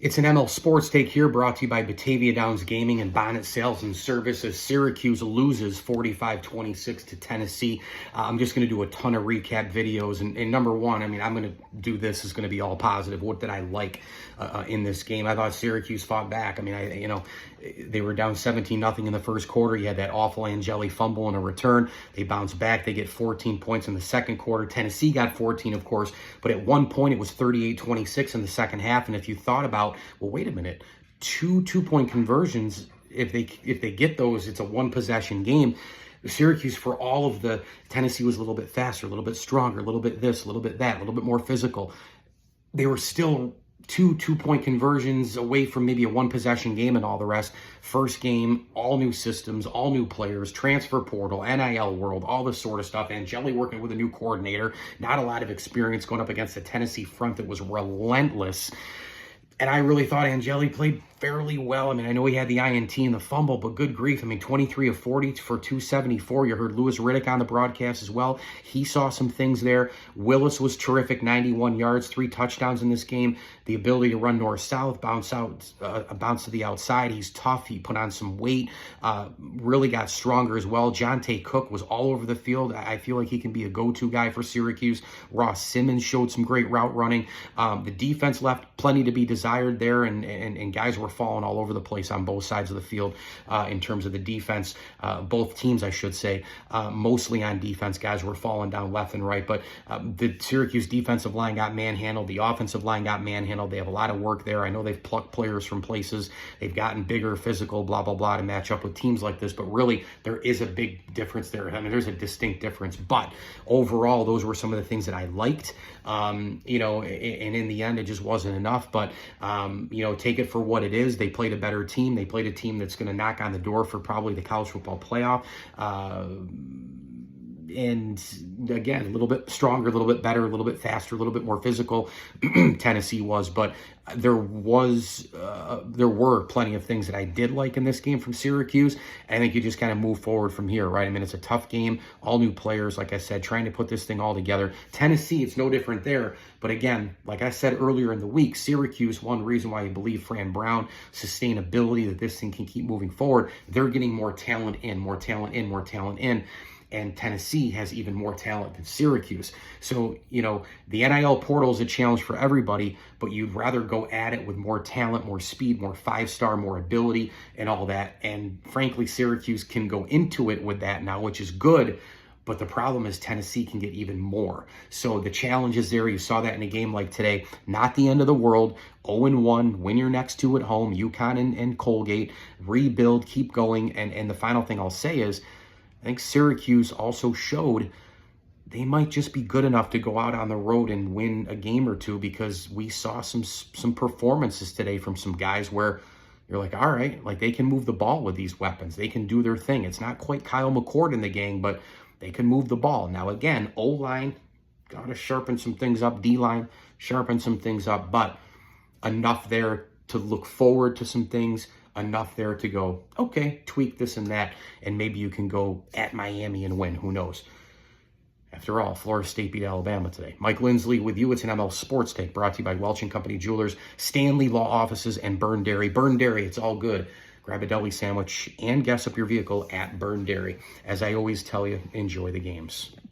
It's an ML Sports Take here, brought to you by Batavia Downs Gaming and Bonnet Sales and Service as Syracuse loses 45-26 to Tennessee. I'm just going to do a ton of recap videos. And number one, I'm going to do this is going to be all positive. What did I like in this game? I thought Syracuse fought back. They were down 17-0 in the first quarter. You had that awful Angeli fumble and a return. They bounced back. They get 14 points in the second quarter. Tennessee got 14, of course, but at one point it was 38-26 in the second half. And if you thought about, well, wait a minute, two-point conversions, if they get those, it's a one-possession game. Syracuse, for all of the, Tennessee was a little bit faster, a little bit stronger, a little bit this, a little bit that, a little bit more physical. They were still two-point conversions away from maybe a one-possession game and all the rest. First game, all new systems, all new players, transfer portal, NIL world, all this sort of stuff. Angeli working with a new coordinator, not a lot of experience going up against a Tennessee front that was relentless. And I really thought Angeli played fairly well. I know he had the INT and the fumble, but good grief. 23 of 40 for 274. You heard Louis Riddick on the broadcast as well. He saw some things there. Willis was terrific, 91 yards, 3 touchdowns in this game. The ability to run north-south, bounce to the outside. He's tough. He put on some weight, really got stronger as well. Jonte Cook was all over the field. I feel like he can be a go-to guy for Syracuse. Ross Simmons showed some great route running. The defense left plenty to be desired there, and guys were falling all over the place on both sides of the field in terms of the defense. Both teams, I should say, mostly on defense. Guys were falling down left and right, but the Syracuse defensive line got manhandled. The offensive line got manhandled. They have a lot of work there. I know they've plucked players from places. They've gotten bigger, physical, blah, blah, blah, to match up with teams like this, but really there is a big difference there. There's a distinct difference, but overall, those were some of the things that I liked. And in the end, it just wasn't enough, but take it for what it is. They played a better team. They played a team that's going to knock on the door for probably the college football playoff. And again, a little bit stronger, a little bit better, a little bit faster, a little bit more physical. Tennessee was, but there were plenty of things that I did like in this game from Syracuse. I think you just kind of move forward from here, right? It's a tough game, all new players, like I said, trying to put this thing all together. Tennessee, it's no different there. But again, like I said earlier in the week, Syracuse, one reason why I believe Fran Brown, sustainability, that this thing can keep moving forward, they're getting more talent in, more talent in, more talent in. And Tennessee has even more talent than Syracuse. So, the NIL portal is a challenge for everybody, but you'd rather go at it with more talent, more speed, more 5-star, more ability, and all that. And frankly, Syracuse can go into it with that now, which is good. But the problem is Tennessee can get even more. So the challenge is there. You saw that in a game like today. Not the end of the world. 0-1, win your next 2 at home, UConn and Colgate. Rebuild, keep going. And the final thing I'll say is, I think Syracuse also showed they might just be good enough to go out on the road and win a game or two, because we saw some performances today from some guys where you're like, all right, like they can move the ball with these weapons. They can do their thing. It's not quite Kyle McCord in the gang, but they can move the ball. Now, again, O-line, got to sharpen some things up. D-line, sharpen some things up, but enough there to look forward to some things. Enough there to go, okay, tweak this and that, and maybe you can go at Miami and win. Who knows? After all, Florida State beat Alabama today. Mike Lindsley with you. It's an ML Sports Take, brought to you by Welch & Company Jewelers, Stanley Law Offices, and Burn Dairy. Burn Dairy, it's all good. Grab a deli sandwich and gas up your vehicle at Burn Dairy. As I always tell you, enjoy the games.